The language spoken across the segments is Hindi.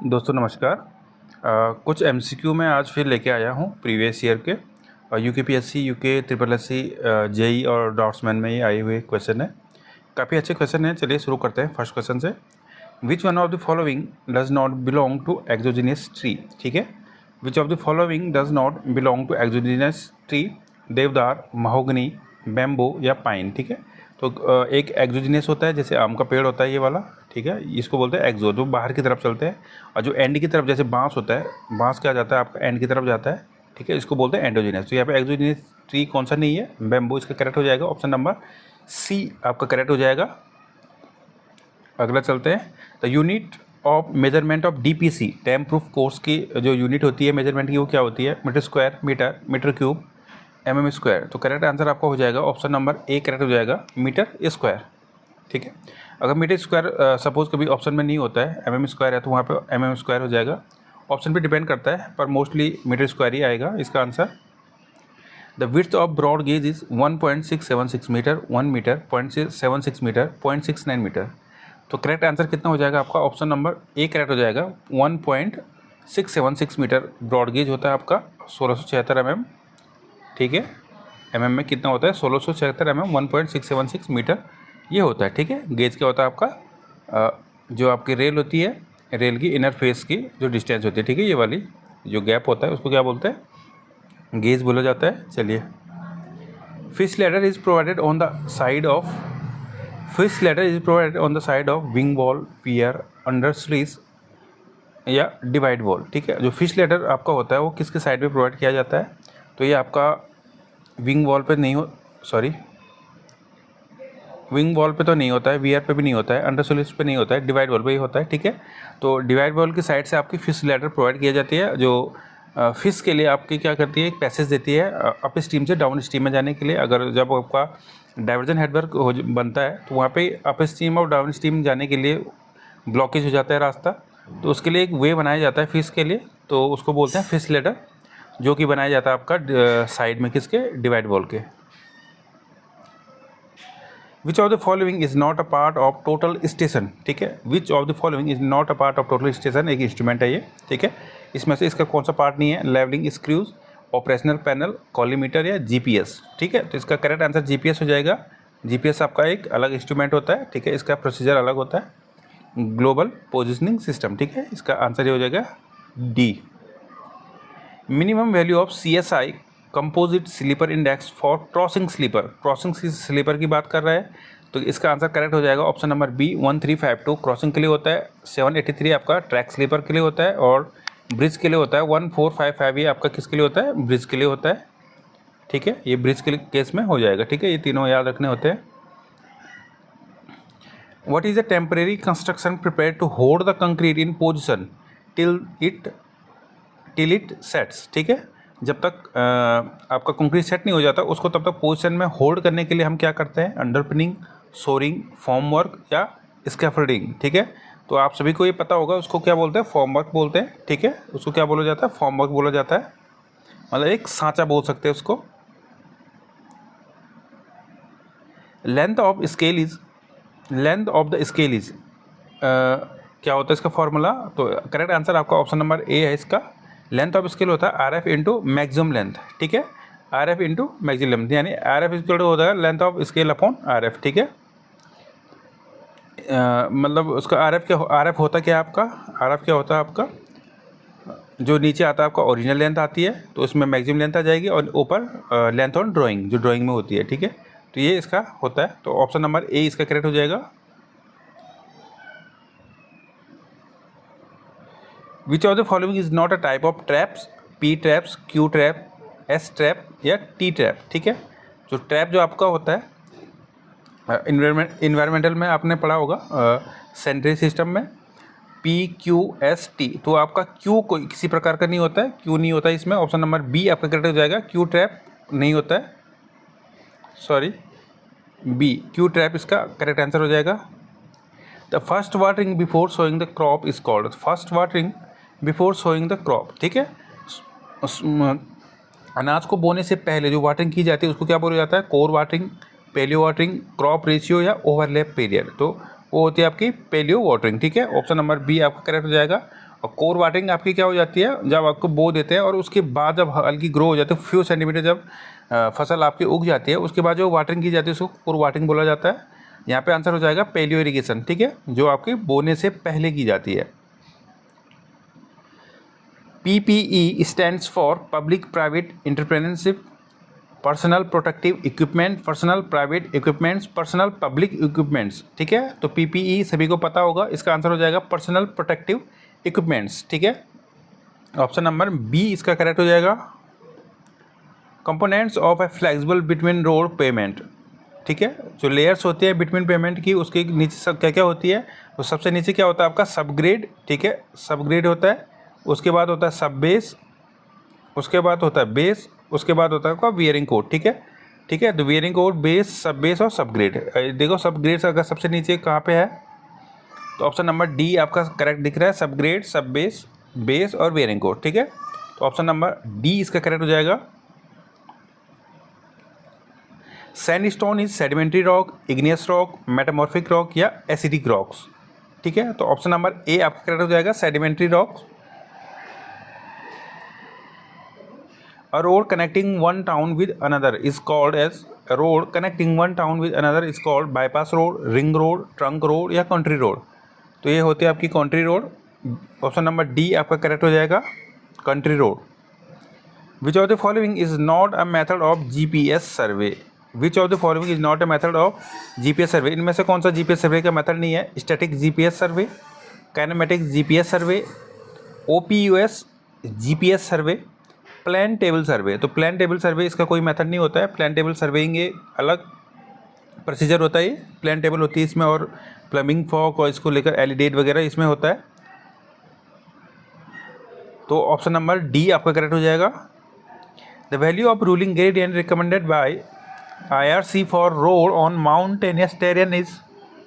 दोस्तों नमस्कार। कुछ एमसीक्यू मैं आज फिर लेके आया हूँ प्रीवियस ईयर के UKPSC, UK triple SC, JE और डॉट्समैन में ये आए हुए क्वेश्चन है। काफ़ी अच्छे क्वेश्चन हैं। चलिए शुरू करते हैं फर्स्ट क्वेश्चन से। Which one of the following does not belong to exogenous tree. ठीक है, which of the following does not belong to exogenous tree? Deodar, mahogany, bamboo या पाइन। ठीक है, तो एक एक्सोजीनियस होता है, जैसे आम का पेड़ होता है ये वाला। ठीक है, इसको बोलते हैं एक्सो, जो बाहर की तरफ चलते हैं। और जो एंड की तरफ, जैसे बांस होता है, बांस क्या जाता है आपका एंड की तरफ जाता है। ठीक है, इसको बोलते हैं एंडोजीनियस। तो यहाँ पे एक्सोजीनियस ट्री कौन सा नहीं है? बैम्बू। इसका करेक्ट हो जाएगा ऑप्शन नंबर सी आपका करेक्ट हो जाएगा। अगला चलते हैं। The unit of measurement of DPC, dam proof course की जो यूनिट होती है मेजरमेंट की, वो क्या होती है? Metre square, metre, metre cube, mm square. तो करेक्ट आंसर आपका हो जाएगा ऑप्शन नंबर ए करेक्ट हो जाएगा, मीटर स्क्वायर। ठीक है, अगर मीटर स्क्वायर सपोज कभी ऑप्शन में नहीं होता है, mm स्क्वायर है, तो वहाँ पे mm स्क्वायर हो जाएगा। ऑप्शन पे डिपेंड करता है, पर मोस्टली मीटर स्क्वायर ही आएगा इसका answer. The width of broad gauge is 1.676 metre, 1 metre, 0.76 metre, 0.69 metre. तो करेक्ट आंसर कितना हो जाएगा आपका? ऑप्शन नंबर ए करेक्ट हो जाएगा। 1.676 मीटर ब्रॉड गेज होता है आपका, 1676 mm। ठीक है, mm में कितना होता है? 1676 mm, 1.676 मीटर ये होता है। ठीक है, गेज क्या होता है आपका? जो आपकी रेल होती है, रेल की इनर फेस की जो डिस्टेंस होती है, ठीक है, ये वाली जो गैप होता है उसको क्या बोलते हैं? गेज बोला जाता है। चलिए, fish ladder is provided on the side of, fish ladder is provided on the side of wing wall, pier, under sluice या डिवाइड वॉल। ठीक है, जो फिश लैडर आपका होता है वो किसके साइड पे प्रोवाइड किया जाता है? तो ये आपका विंग वॉल पे नहीं हो, सॉरी, विंग वॉल पे तो नहीं होता है, वियर पे भी नहीं होता है, अंडर सोलिस पे नहीं होता है, डिवाइड वॉल पे ही होता है। ठीक है, तो डिवाइड वॉल की साइड से आपकी फिश लैडर प्रोवाइड किया जाती है, जो फिश के लिए आपकी क्या करती है? एक पैसेज देती है अप स्ट्रीम से डाउन स्ट्रीम में जाने के लिए। अगर जब आपका डाइवर्जन हेडवर्क बनता है तो वहाँ पे अप स्ट्रीम और डाउन स्ट्रीम जाने के लिए ब्लॉकेज हो जाता है रास्ता, तो उसके लिए एक वे बनाया जाता है फिश के लिए, तो उसको बोलते हैं फिश लैडर, जो कि बनाया जाता है आपका साइड में किसके? डिवाइड वॉल के। विच of the following is not a part of total station. ठीक है, which of the following is not a part of total station, एक इंस्ट्रूमेंट है ये। ठीक है, इसमें से इसका कौन सा पार्ट नहीं है? Levelling screws, operational panel, collimator या जीपीएस। ठीक है, तो इसका करेक्ट आंसर जीपीएस हो जाएगा। जीपीएस आपका एक अलग इंस्ट्रूमेंट होता है। ठीक है, इसका प्रोसीजर अलग होता है, ग्लोबल पोजिशनिंग सिस्टम। ठीक है, इसका आंसर ये हो जाएगा D. Minimum value of CSI, composite sleeper index for crossing sleeper, crossing sleeper की बात कर रहा है, तो इसका आंसर करेक्ट हो जाएगा ऑप्शन नंबर बी 1352 क्रॉसिंग के लिए होता है, 783 आपका ट्रैक स्लीपर के लिए होता है, और ब्रिज के लिए होता है 1455 ये आपका किसके लिए होता है? ब्रिज के लिए होता है। ठीक है, ये ब्रिज के केस में हो जाएगा। ठीक है, ये तीनों याद रखने होते हैं। What is a temporary construction prepare to hold the concrete in position till it sets. ठीक है, जब तक आपका कंक्रीट सेट नहीं हो जाता उसको तब तक पोजीशन में होल्ड करने के लिए हम क्या करते हैं? अंडरपिनिंग, सोरिंग, फॉर्म वर्क या स्कैफोल्डिंग। ठीक है, तो आप सभी को ये पता होगा उसको क्या बोलते हैं? फॉर्म वर्क बोलते हैं। ठीक है, उसको क्या बोला जाता है? फॉर्म वर्क बोला जाता है, मतलब एक सांचा बोल सकते हैं उसको। Length of scale is, length of the scale is क्या होता है इसका फॉर्मूला? तो करेक्ट आंसर आपका ऑप्शन नंबर ए है इसका। लेंथ ऑफ स्केल होता है RF इंटू मैक्सिमम लेंथ। ठीक है, RF इंटू मैक्सिमम लेंथ, यानी RF स्केल होता है length of scale upon RF। ठीक है, मतलब उसका RF होता क्या है आपका? RF क्या होता है आपका? जो नीचे आता है आपका ओरिजिनल लेंथ आती है, तो उसमें मैक्सिमम लेंथ आ जाएगी, और ऊपर लेंथ ऑन ड्राइंग, जो ड्राइंग में होती है। ठीक है, तो ये इसका होता है, तो ऑप्शन नंबर ए इसका करेक्ट हो जाएगा। विच of the following is not a type of traps? P traps, Q trap, S trap या T ट्रैप। ठीक है, जो ट्रैप जो आपका होता है इन्वायरमेंटल में आपने पढ़ा होगा, सेंट्री सिस्टम में PQST, तो आपका Q कोई किसी प्रकार का नहीं होता है, Q नहीं होता है इसमें। ऑप्शन नंबर बी आपका करेक्ट हो जाएगा, Q ट्रैप नहीं होता है, सॉरी बी, Q ट्रैप इसका करेक्ट आंसर हो जाएगा। The first watering before sowing the crop is called, first watering before sowing the crop. ठीक है, अनाज को बोने से पहले जो वाटरिंग की जाती है उसको क्या बोला जाता है? Core watering, paleo watering, crop ratio या ओवरलैप पीरियड। तो वो होती है आपकी पेलियो वाटरिंग। ठीक है, ऑप्शन नंबर बी आपका करेक्ट हो जाएगा। और कोर वाटरिंग आपकी क्या हो जाती है, जब आपको बो देते हैं और उसके बाद जब हल्की ग्रो हो जाती है, फ्यू सेंटीमीटर जब फसल आपकी उग जाती है, उसके बाद जो वाटरिंग की जाती है उसको कोर वाटरिंग बोला जाता है। यहाँ पे आंसर हो जाएगा पैलियो इरिगेशन, ठीक है, जो आपकी बोने से पहले की जाती है। PPE stands for public private entrepreneurship, personal protective equipment, personal private equipments, personnel public equipments, ठीक है। तो PPE सभी को पता होगा, इसका आंसर हो जाएगा पर्सनल प्रोटेक्टिव इक्विपमेंट्स, ठीक है। ऑप्शन नंबर बी इसका करेक्ट हो जाएगा। Components of A flexible between road payment, ठीक है, जो लेयर्स होती है बिटवीन पेमेंट की, उसके नीचे सब क्या क्या होती है, तो सबसे नीचे क्या होता है आपका सबग्रेड, ठीक है, सबग्रेड होता है, उसके बाद होता है सब बेस, उसके बाद होता है बेस, उसके बाद होता है आपका वियरिंग कोड, ठीक है, ठीक है। तो वियरिंग कोड, बेस, सब बेस और सबग्रेड। देखो सबग्रेड अगर सबसे नीचे कहाँ पे है, तो ऑप्शन नंबर डी आपका करेक्ट दिख रहा है, सबग्रेड, सब बेस, बेस और वियरिंग कोड, ठीक है। तो ऑप्शन नंबर डी इसका करेक्ट हो जाएगा। Sandstone is sedimentary rock, igneous rock, metamorphic rock या एसिडिक रॉक्स, ठीक है। तो ऑप्शन नंबर ए आपका करेक्ट हो जाएगा, sedimentary rock. A road connecting one town with another is called as a road connecting one town with another is called bypass road, ring road, trunk road या country road। तो ये होती है आपकी country road। Option number D आपका करेक्ट हो जाएगा, country road। Which of the following is not a method of GPS survey? Which of the following is not a method of GPS survey? इनमें से कौन सा GPS सर्वे का मेथड नहीं है? स्टैटिक GPS सर्वे, काइनेमेटिक GPS सर्वे, OPUS GPS सर्वे, प्लान टेबल सर्वे। तो प्लान टेबल सर्वे इसका कोई मेथड नहीं होता है, प्लान टेबल सर्वेइंग ये अलग प्रोसीजर होता है। ये प्लान टेबल होती है इसमें, और प्लम्बिंग फॉग और इसको लेकर एलिडेट वगैरह इसमें होता है। तो ऑप्शन नंबर डी आपका करेक्ट हो जाएगा। The value of ruling gradient recommended by IRC for road on mountainous terrain is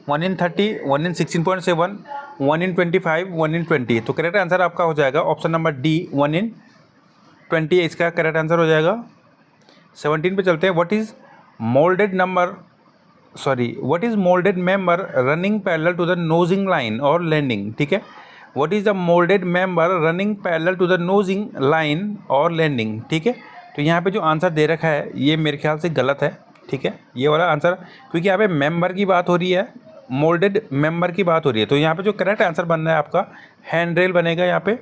1 in 30, 1 in 16.7, 1 in 25, 1 in 20। तो करेक्ट आंसर आपका हो जाएगा ऑप्शन नंबर डी, 1 in 20 इसका करेक्ट आंसर हो जाएगा। 17 पे चलते हैं। What is moulded member running parallel to the nosing line और लैंडिंग, ठीक है। What is the moulded member running parallel to the nosing line और लैंडिंग, ठीक है। तो यहाँ पे जो आंसर दे रखा है ये मेरे ख्याल से गलत है, ठीक है, ये वाला आंसर, क्योंकि यहाँ पे मेंबर की बात हो रही है, मोल्डेड मेंबर की बात हो रही है। तो यहाँ पे जो करेक्ट आंसर बन रहा है आपका हैंड रेल बनेगा। यहाँ पे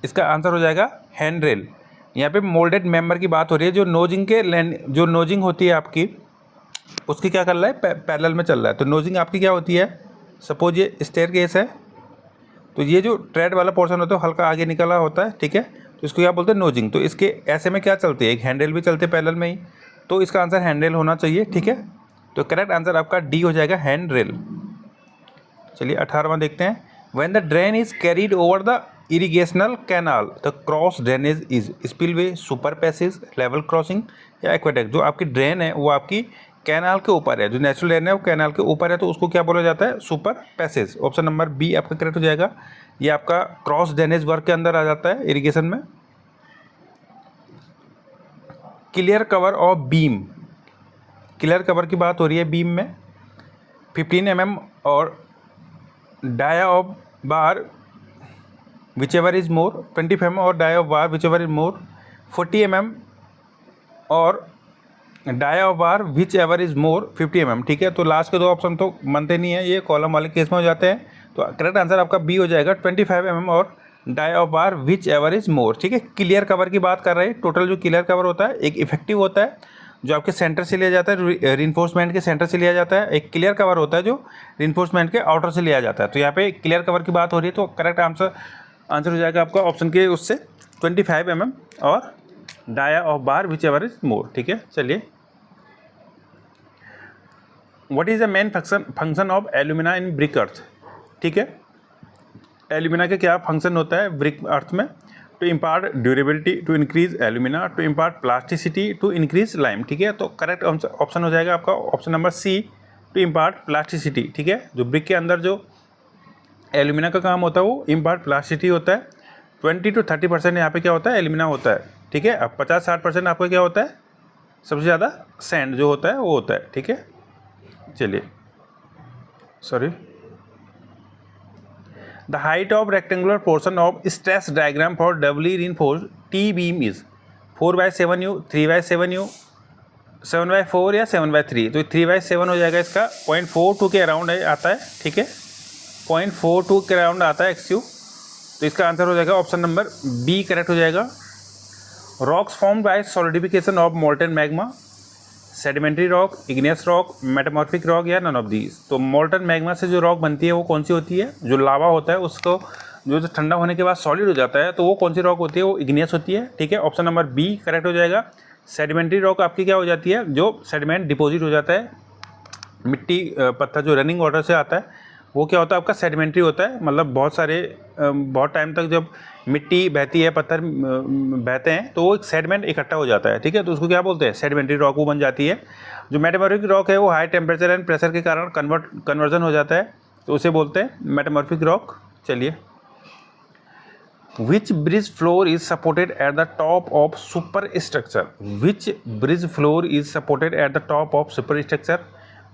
इसका आंसर हो जाएगा हैंड रेल। यहाँ पे मोल्डेड मेंबर की बात हो रही है, जो नोजिंग होती है आपकी, उसकी क्या कर रहा है, पैरेलल में चल रहा है। तो नोजिंग आपकी क्या होती है, सपोज ये स्टेयरकेस है, तो ये जो ट्रेड वाला पोर्शन होता है हल्का आगे निकला होता है, ठीक है, तो इसको क्या बोलते हैं, नोजिंग। तो इसके ऐसे में क्या चलती है, एक हैंडल भी चलते हैं पैरेलल में ही, तो इसका आंसर हैंडल होना चाहिए, ठीक है। तो करेक्ट आंसर आपका डी हो जाएगा, हैंड रेल। चलिए 18वां देखते हैं। When the drain is carried over the irrigational canal the cross drainage is spillway, super passage, level crossing या एक्वेडक्ट। जो आपकी ड्रेन है वो आपकी कैनाल के ऊपर है, जो नेचुरल ड्रेन है वो कैनाल के ऊपर है, तो उसको क्या बोला जाता है, super passage. Option number B आपका करेक्ट हो जाएगा। ये आपका क्रॉस ड्रेनेज वर्क के अंदर आ जाता है इरिगेशन में। Clear cover of beam, clear cover की बात हो रही है बीम में। 15 mm और dia of bar whichever is more, 25 mm और dia of bar whichever is more, 40 mm और dia of bar whichever is more, 50 mm, ठीक है। तो लास्ट के दो ऑप्शन तो बनते नहीं है, ये कॉलम वाले केस में हो जाते हैं। तो करेक्ट आंसर आपका बी हो जाएगा, 25 mm और dia of bar whichever is more, ठीक है। क्लियर कवर की बात कर रहे हैं। टोटल जो क्लियर कवर होता है, एक इफेक्टिव होता है जो आपके सेंटर से लिया जाता है, रिइंफोर्समेंट के सेंटर से लिया जाता है। एक क्लियर कवर होता है जो रिइंफोर्समेंट के आउटर से लिया जाता है। तो यहाँ पे क्लियर कवर की बात हो रही है, तो करेक्ट आंसर हो जाएगा आपका ऑप्शन के उससे 25 mm और dia of bar whichever is more, ठीक है। चलिए, what is the main function of alumina in brick earth, ठीक है। एल्यूमिना का क्या फंक्शन होता है ब्रिक अर्थ में, to impart durability, to increase alumina, to impart plasticity, to increase lime, ठीक है। तो करेक्ट ऑप्शन हो जाएगा आपका option number C, to impart plasticity, ठीक है। जो ब्रिक के अंदर जो एल्यूमिना का काम होता है वो इम्पार्ट प्लास्टिसिटी होता है। 20 to 30% यहाँ पे क्या होता है, एल्यूमिना होता है, ठीक है। अब 50-60% आपका क्या होता है, सबसे ज़्यादा सैंड जो होता है वो होता है, ठीक है। चलिए, sorry. The height of rectangular portion of stress diagram for doubly reinforced T beam is 4/7U, 3/7U, 7/4 या 7/3। तो 3/7 हो जाएगा इसका, 0.42 के अराउंड आता है, ठीक है, 0.42 के अराउंड आता है XU। तो इसका आंसर हो जाएगा ऑप्शन नंबर बी करेक्ट हो जाएगा। Rocks formed by solidification of molten magma, sedimentary rock, igneous rock, metamorphic rock या नन ऑफ दीज। तो मोल्टन मैग्मा से जो रॉक बनती है वो कौन सी होती है? जो लावा होता है उसको जो ठंडा होने के बाद सॉलिड हो जाता है तो वो कौन सी रॉक होती है? वो इग्नियस होती है, ठीक है, ऑप्शन नंबर बी करेक्ट हो जाएगा। सेडिमेंट्री रॉक आपकी क्या हो जाती है? जो सेडिमेंट डिपॉजिट हो जाता है, मिट्टी पत्थर जो रनिंग वाटर से आता है वो क्या होता है आपका? सेडिमेंट्री होता है। मतलब बहुत टाइम तक जब मिट्टी बहती है, पत्थर बहते हैं तो वो एक सेडिमेंट इकट्ठा हो जाता है, ठीक है, तो उसको क्या बोलते हैं? सेडिमेंट्री रॉक वो बन जाती है। जो मेटामॉर्फिक रॉक है वो हाई टेम्परेचर एंड प्रेशर के कारण कन्वर्जन हो जाता है तो उसे बोलते हैं मेटामॉर्फिक रॉक। चलिए, which bridge floor is supported at the top of super structure? Which bridge floor is supported at the top of super structure?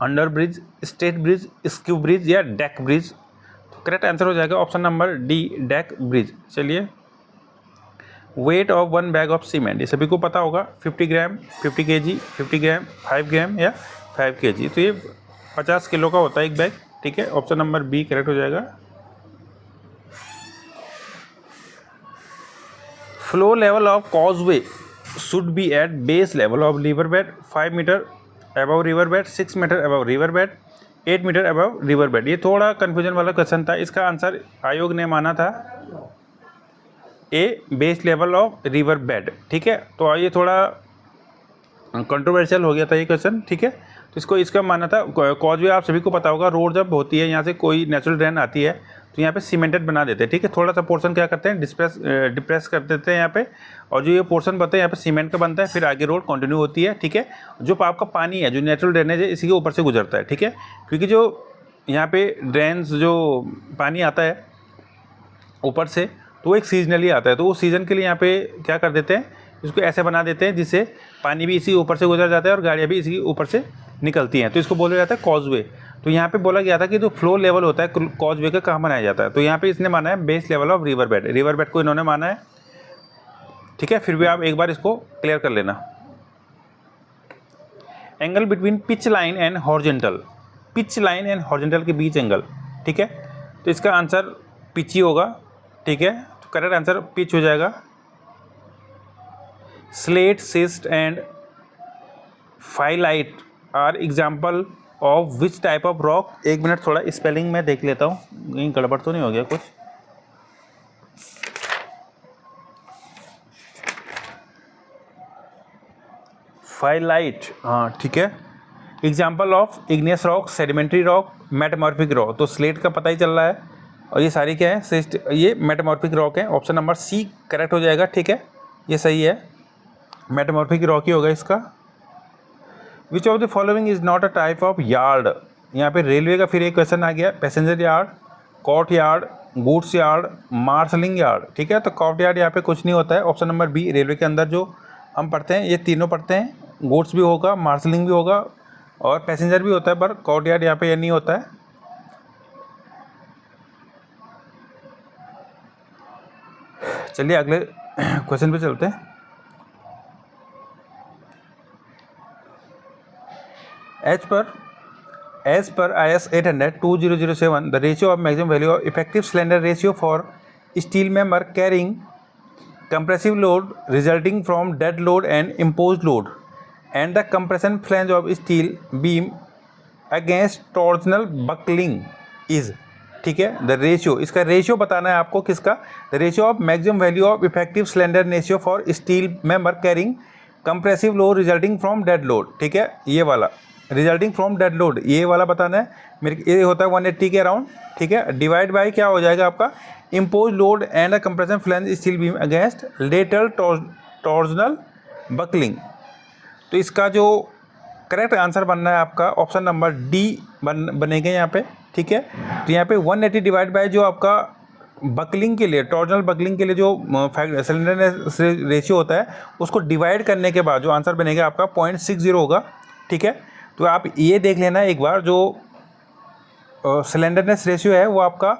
Under bridge, state bridge, skew bridge या डेक ब्रिज? तो करेक्ट आंसर हो जाएगा option number D, deck bridge. चलिए, weight of 1 bag of cement, ये सभी को पता होगा, 50 ग्राम, 50 kg, 50 ग्राम, 5 ग्राम या 5 kg। तो ये 50 किलो का होता है एक बैग, ठीक है, ऑप्शन नंबर बी करेक्ट हो जाएगा। Floor level of causeway should be at base level of river bed 5 metre above river bed, 6 metre above river bed, 8 metre above river bed. ये थोड़ा कन्फ्यूजन वाला क्वेश्चन था। इसका आंसर आयोग ने माना था A, base level of river bed, ठीक है। तो ये थोड़ा कंट्रोवर्शियल हो गया था ये क्वेश्चन, ठीक है। तो इसका माना था कॉजवे, आप सभी को पता होगा, रोड जब होती है यहाँ से कोई नेचुरल ड्रेन आती है तो यहाँ पे सीमेंटेड बना देते हैं, ठीक है। थोड़ा सा पोर्शन क्या करते हैं? डिप्रेस कर देते हैं यहाँ पे, और जो ये पोर्शन बनता है यहाँ पे सीमेंट का बनता है, फिर आगे रोड कंटिन्यू होती है, ठीक है। जो आपका पानी है, जो नेचुरल ड्रेनेज है, इसी के ऊपर से गुजरता है, ठीक है। क्योंकि जो यहाँ पे ड्रेन्स जो पानी आता है ऊपर से तो वो एक सीजनली आता है, तो वो सीज़न के लिए यहाँ पे क्या कर देते हैं? इसको ऐसे बना देते हैं जिससे पानी भी इसी ऊपर से गुजर जाता है और गाड़ियाँ भी इसी ऊपर से निकलती हैं, तो इसको बोला जाता है कॉजवे। तो यहाँ पे बोला गया था कि जो फ्लो लेवल होता है कॉजवे का कहाँ बनाया जाता है, तो यहाँ पे इसने माना है base level of river bed, river bed को इन्होंने माना है, ठीक है। फिर भी आप एक बार इसको क्लियर कर लेना। Angle between pitch line and horizontal, pitch line and horizontal के बीच एंगल, ठीक है, तो इसका आंसर पिच ही होगा, ठीक है। तो करेक्ट आंसर पिच हो जाएगा। Slate, schist and phyllite are example of which type of rock? एक मिनट, थोड़ा स्पेलिंग में देख लेता हूँ, कहीं गड़बड़ तो नहीं हो गया कुछ। फाइलाइट, हाँ ठीक है। Example of igneous rock, sedimentary rock, metamorphic rock. तो स्लेट का पता ही चल रहा है, और ये सारी क्या है? सिस्ट, ये मेटामॉर्फिक रॉक है, ऑप्शन नंबर सी करेक्ट हो जाएगा, ठीक है, ये सही है, मेटामॉर्फिक रॉक ही होगा इसका। विच of the following is not a type of yard? यहाँ पे रेलवे का फिर एक क्वेश्चन आ गया, passenger yard, court yard, goods yard, marshalling yard, ठीक है। तो कोर्ट यार्ड यहाँ पे कुछ नहीं होता है, ऑप्शन नंबर बी। रेलवे के अंदर जो हम पढ़ते हैं ये तीनों पढ़ते हैं, गुड्स भी होगा, मार्शलिंग भी होगा और पैसेंजर भी होता है, पर कोर्ट यार्ड यहाँ पे ये नहीं होता है। चलिए अगले क्वेश्चन पे चलते हैं। As per IS 800-2007, the ratio of maximum value of effective slender ratio for steel member carrying compressive load resulting from dead load and imposed load and the compression flange of steel beam against torsional buckling is, ठीक है। द रेशियो, इसका रेशियो बताना है आपको, किसका? The ratio of maximum value of effective slender ratio for steel member carrying compressive load resulting from dead load, ठीक है, ये वाला रिजल्टिंग फ्रॉम डेड लोड, ये वाला बताना है मेरे। ये होता है 180 के अराउंड, ठीक है। डिवाइड बाय क्या हो जाएगा आपका? Impose load and a compression flange steel beam against lateral torsional buckling. तो इसका जो करेक्ट आंसर बनना है आपका ऑप्शन नंबर डी बनेगा यहाँ पे, ठीक है। तो यहाँ पे 180 डिवाइड बाय जो आपका बकलिंग के लिए, टॉर्जनल बकलिंग के लिए जो सिलेंडरनेस रेशियो होता है उसको डिवाइड करने के बाद जो आंसर बनेगा आपका 0.60 होगा, ठीक है। तो आप ये देख लेना एक बार, जो सिलेंडरनेस रेशियो है वो आपका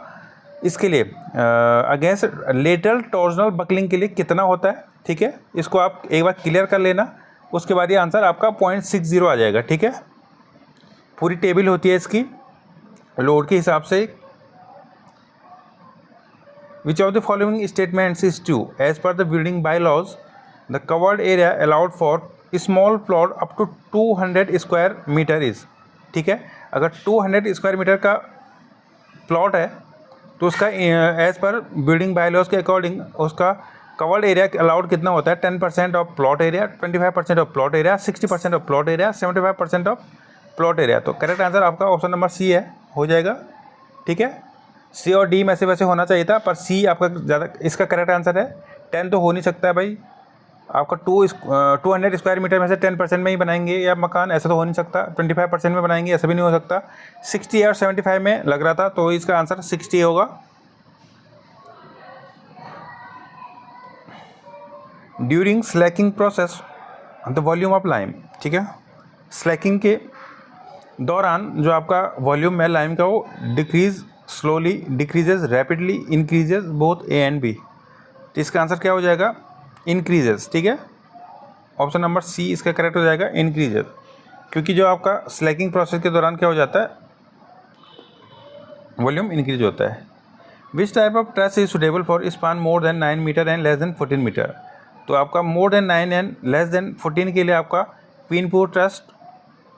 इसके लिए अगेंस्ट लेटरल टॉर्जनल बकलिंग के लिए कितना होता है, ठीक है। इसको आप एक बार क्लियर कर लेना, उसके बाद ये आंसर आपका 0.60 आ जाएगा, ठीक है। पूरी टेबल होती है इसकी लोड के हिसाब से। Which of the following statements is true as per the building bylaws the covered area allowed for small plot up to 200 square metre is, ठीक है। अगर 200 स्क्वायर मीटर का प्लॉट है तो उसका एज पर बिल्डिंग बायलॉज के अकॉर्डिंग उसका कवर्ड एरिया अलाउड कितना होता है, 10% of plot area, 25% of plot area, 60% of plot area, 75% of plot area. तो करेक्ट आंसर आपका ऑप्शन नंबर सी है, हो जाएगा, ठीक है। सी और डी में से वैसे होना चाहिए था, पर सी आपका ज़्यादा इसका करेक्ट आंसर है। 10 तो हो नहीं सकता है भाई, आपका 200 स्क्वायर मीटर में से 10% में ही बनाएंगे या मकान, ऐसा तो हो नहीं सकता। 25% में बनाएंगे, ऐसा भी नहीं हो सकता। 60 और 75 में लग रहा था, तो इसका आंसर 60 होगा। During Slaking process the volume of lime, ठीक है। स्लैकिंग के दौरान जो आपका वॉल्यूम है लाइम का वो decrease slowly, decreases rapidly, increases both A and B. तो इसका आंसर क्या हो जाएगा, इंक्रीजेज, ठीक है। ऑप्शन नंबर सी इसका करेक्ट हो जाएगा, इंक्रीजेज। क्योंकि जो आपका स्लैकिंग प्रोसेस के दौरान क्या हो जाता है, वॉल्यूम इंक्रीज होता है। Which type of truss is suitable for span more than 9 metre and less than 14 metre. तो आपका more than 9 and less than 14 के लिए आपका क्वीन पोस्ट ट्रस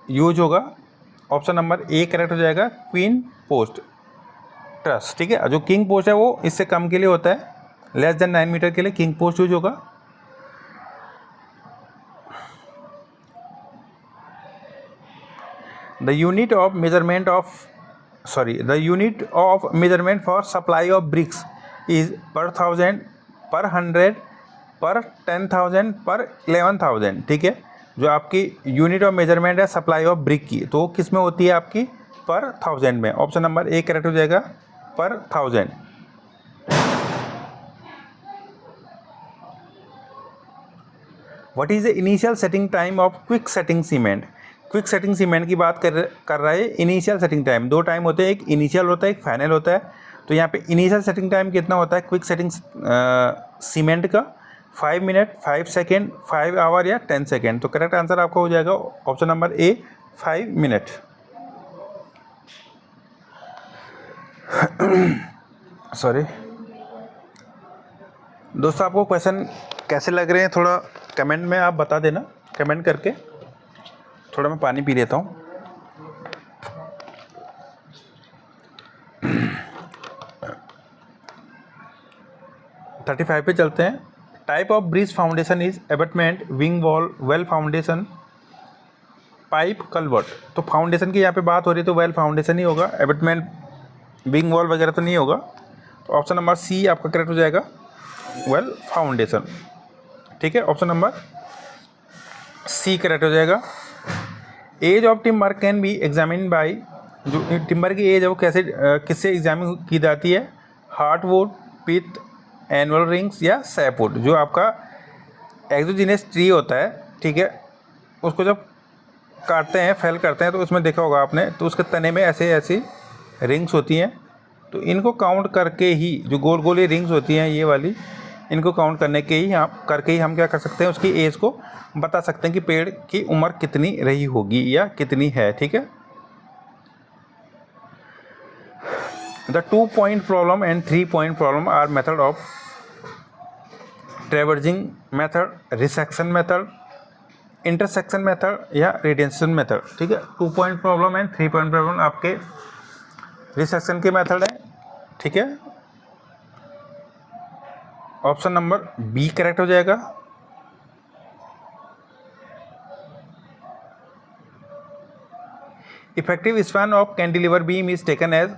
यूज होगा। ऑप्शन नंबर ए करेक्ट हो जाएगा, क्वीन पोस्ट ट्रस, ठीक है। जो किंग पोस्ट है वो इससे कम के लिए होता है, लेस देन 9 मीटर के लिए किंग पोस्ट यूज होगा। The unit of measurement for supply of bricks is per thousand, per 100, per 10,000, per 11,000, ठीक है। जो आपकी यूनिट ऑफ मेजरमेंट है सप्लाई ऑफ ब्रिक की, तो किस में होती है आपकी, पर 1000 में। ऑप्शन नंबर ए करेक्ट हो जाएगा, पर 1000। What is the initial setting time of quick setting cement. Quick setting cement की बात कर रहा है। इनिशियल सेटिंग टाइम, दो टाइम होते हैं, एक इनिशियल होता है, एक फाइनल होता है। तो यहाँ पे इनिशियल सेटिंग टाइम कितना होता है क्विक सेटिंग सीमेंट का, 5 मिनट, 5 सेकेंड, 5 आवर या 10 सेकेंड। तो करेक्ट आंसर आपका हो जाएगा ऑप्शन नंबर ए, 5 मिनट। सॉरी दोस्तों, आपको क्वेश्चन कैसे लग रहे हैं थोड़ा कमेंट में आप बता देना, कमेंट करके। थोड़ा मैं पानी पी लेता हूँ। थर्टी 35 पे चलते हैं। Type of bridge foundation is abutment, wing wall, well foundation, pipe, culvert. तो फाउंडेशन की यहाँ पे बात हो रही है तो वेल फाउंडेशन ही होगा, एबटमेंट, विंग वॉल वगैरह तो नहीं होगा। तो ऑप्शन नंबर सी आपका करेक्ट हो जाएगा, वेल फाउंडेशन, ठीक है। ऑप्शन नंबर सी करेक्ट हो जाएगा। Age of timber can be examine by, जो टिम्बर की एज है वो कैसे किससे एग्जामिन की जाती है, हार्डवुड, पिथ, एनुअल रिंग्स या सैपवुड। जो आपका एक्सोजीनियस ट्री होता है, ठीक है, उसको जब काटते हैं, फेल करते हैं, तो उसमें देखा होगा आपने, तो उसके तने में ऐसे ऐसी रिंग्स होती हैं। तो इनको काउंट करके ही, जो गोल गोल ये रिंग्स होती हैं ये वाली, इनको काउंट करने के ही हम क्या कर सकते हैं, उसकी एज को बता सकते हैं कि पेड़ की उम्र कितनी रही होगी या कितनी है, ठीक है। The 2 point problem and 3 point problem are method of traversing method, resection method, intersection method या रेडिएशन मेथड, ठीक है। 2 point problem and 3 point problem आपके रिसेक्शन के मेथड है, ठीक है। ऑप्शन नंबर बी करेक्ट हो जाएगा। Effective span of cantilever beam is taken as,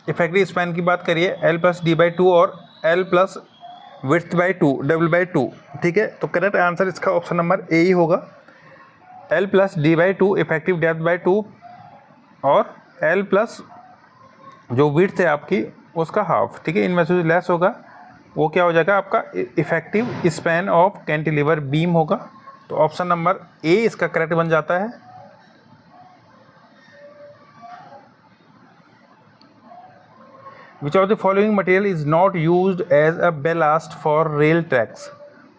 effective span की बात करिए L+D/2 और L+width/2, W/2, ठीक है। तो करेक्ट आंसर इसका ऑप्शन नंबर ए ही होगा, L+D/2 इफेक्टिव डेप्थ/2 और L+ जो विड्थ है आपकी उसका हाफ, ठीक है। इनमें से जो लेस होगा वो क्या हो जाएगा आपका effective span of cantilever beam होगा। तो ऑप्शन नंबर ए इसका करेक्ट बन जाता है। Which of the following material is not used as a ballast for rail tracks?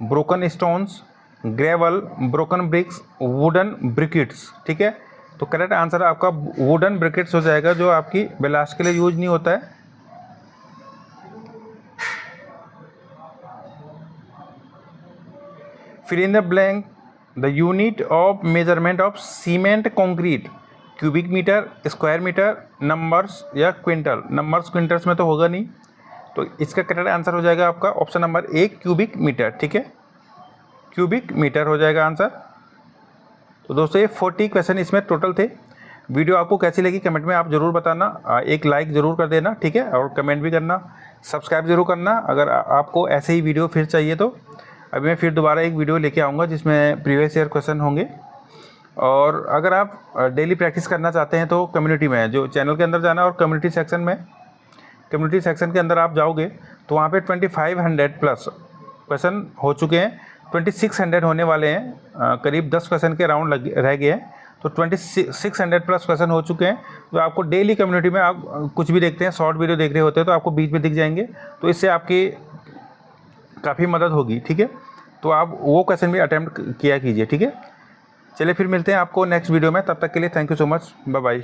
Broken stones, gravel, broken bricks, wooden briquettes. ठीक है, तो करेक्ट आंसर आपका वुडन ब्रिकेट्स हो जाएगा, जो आपकी बेलास्ट के लिए यूज नहीं होता है। Fill in the blank the unit of measurement of cement concrete, cubic metre, square metre, numbers या क्विंटल। नंबर्स क्विंटल्स में तो होगा नहीं, तो इसका करेक्ट आंसर हो जाएगा आपका option number A, cubic metre. ठीक है, क्यूबिक मीटर हो जाएगा आंसर। तो दोस्तों ये 40 क्वेश्चन इसमें टोटल थे। वीडियो आपको कैसी लगी कमेंट में आप ज़रूर बताना, एक लाइक ज़रूर कर देना। ठीक है, और कमेंट भी करना, सब्सक्राइब जरूर करना अगर आपको ऐसे ही वीडियो फिर चाहिए तो। अभी मैं फिर दोबारा एक वीडियो लेके आऊँगा जिसमें प्रीवियस ईयर क्वेश्चन होंगे। और अगर आप डेली प्रैक्टिस करना चाहते हैं तो कम्युनिटी में जो चैनल के अंदर जाना और कम्युनिटी सेक्शन में, कम्युनिटी सेक्शन के अंदर आप जाओगे तो वहाँ पे 2500 प्लस क्वेश्चन हो चुके हैं, 2600 होने वाले हैं। करीब 10 क्वेश्चन के राउंड रह गए हैं, तो 2600 प्लस क्वेश्चन हो चुके हैं। तो आपको डेली कम्युनिटी में आप कुछ भी देखते हैं, शॉर्ट वीडियो देख रहे होते हैं तो आपको बीच में दिख जाएंगे, तो इससे आपकी काफ़ी मदद होगी। ठीक है, तो आप वो क्वेश्चन भी अटैम्प्ट किया कीजिए। ठीक है, चलिए फिर मिलते हैं आपको नेक्स्ट वीडियो में, तब तक के लिए thank you so much, bye bye.